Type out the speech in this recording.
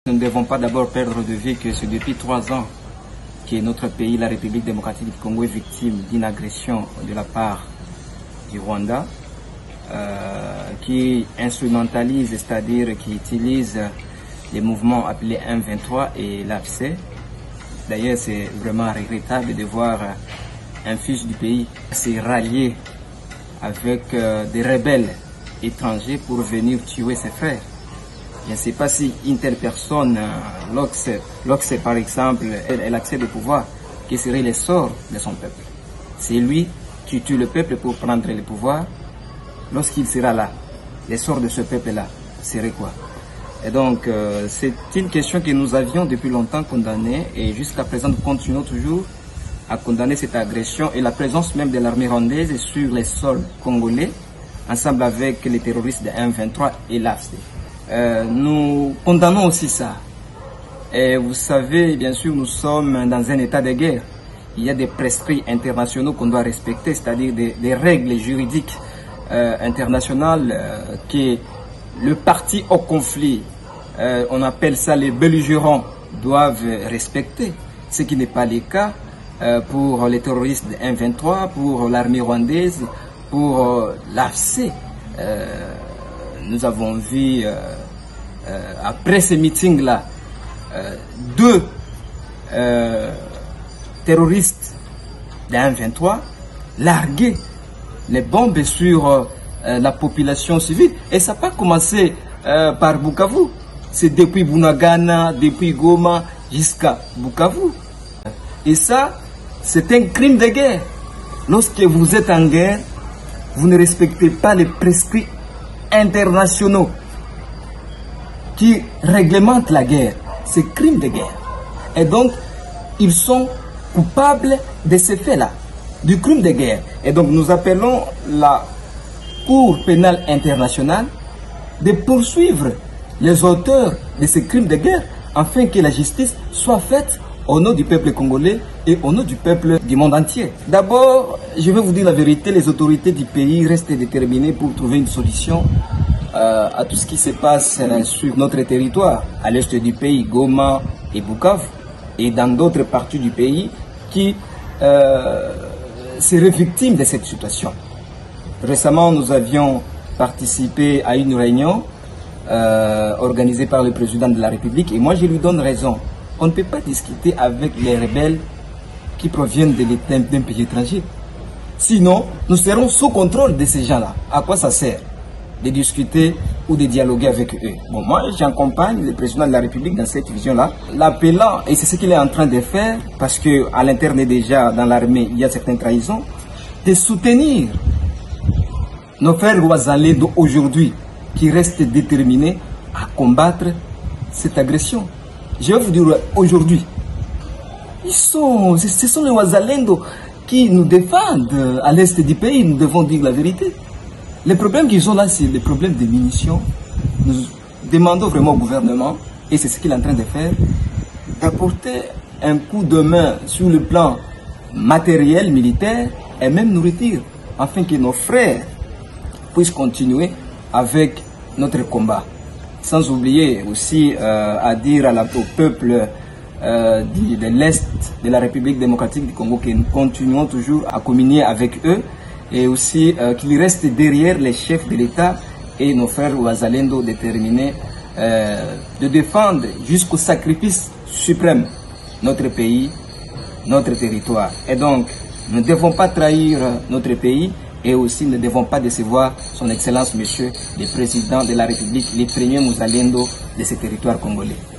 Nous ne devons pas d'abord perdre de vue que c'est depuis 3 ans que notre pays, la République démocratique du Congo, est victime d'une agression de la part du Rwanda qui instrumentalise, c'est-à-dire qui utilise les mouvements appelés M23 et l'AFC. D'ailleurs, c'est vraiment regrettable de voir un fils du pays se rallier avec des rebelles étrangers pour venir tuer ses frères. Je ne sais pas si une telle personne, lorsque par exemple, elle accède au pouvoir, quel serait le sort de son peuple. C'est lui qui tue le peuple pour prendre le pouvoir. Lorsqu'il sera là, le sort de ce peuple-là serait quoi? Et donc, c'est une question que nous avions depuis longtemps condamnée et jusqu'à présent, nous continuons toujours à condamner cette agression et la présence même de l'armée rwandaise sur les sols congolais, ensemble avec les terroristes de M23 et l'AFC. Nous condamnons aussi ça. Et vous savez, bien sûr, nous sommes dans un état de guerre. Il y a des prescrits internationaux qu'on doit respecter, c'est-à-dire des règles juridiques internationales que le parti au conflit, on appelle ça les belligérants, doivent respecter. Ce qui n'est pas le cas pour les terroristes de M23, pour l'armée rwandaise, pour l'AFC. Nous avons vu, après ce meeting-là, 2 terroristes de M23 larguer les bombes sur la population civile. Et ça n'a pas commencé par Bukavu. C'est depuis Bunagana, depuis Goma, jusqu'à Bukavu. Et ça, c'est un crime de guerre. Lorsque vous êtes en guerre, vous ne respectez pas les prescrits internationaux qui réglementent la guerre. C'est crime de guerre. Et donc, ils sont coupables de ces faits-là, du crime de guerre. Et donc, nous appelons la Cour pénale internationale de poursuivre les auteurs de ces crimes de guerre afin que la justice soit faite au nom du peuple congolais et au nom du peuple du monde entier. D'abord, je vais vous dire la vérité, les autorités du pays restent déterminées pour trouver une solution à tout ce qui se passe sur notre territoire, à l'est du pays, Goma et Bukavu, et dans d'autres parties du pays qui seraient victimes de cette situation. Récemment, nous avions participé à une réunion organisée par le président de la République et moi je lui donne raison. On ne peut pas discuter avec les rebelles qui proviennent d'un pays étranger. Sinon, nous serons sous contrôle de ces gens-là. À quoi ça sert de discuter ou de dialoguer avec eux? Bon, moi, j'accompagne le président de la République dans cette vision-là, l'appelant, et c'est ce qu'il est en train de faire, parce qu'à l'interne déjà, dans l'armée, il y a certaines trahisons, de soutenir nos frères Wazalais d'aujourd'hui, qui restent déterminés à combattre cette agression. Je vais vous dire aujourd'hui, ce sont les Wazalendo qui nous défendent à l'est du pays, nous devons dire la vérité. Les problèmes qu'ils ont là, c'est les problèmes de munitions. Nous demandons vraiment au gouvernement, et c'est ce qu'il est en train de faire, d'apporter un coup de main sur le plan matériel, militaire, et même nourriture, afin que nos frères puissent continuer avec notre combat. Sans oublier aussi à dire au peuple de l'Est de la République démocratique du Congo que nous continuons toujours à communier avec eux et aussi qu'ils restent derrière les chefs de l'État et nos frères Wazalendo déterminés de défendre jusqu'au sacrifice suprême notre pays, notre territoire. Et donc, nous ne devons pas trahir notre pays et aussi ne devons pas décevoir son Excellence Monsieur le Président de la République, le premier Wazalendo de ce territoire congolais.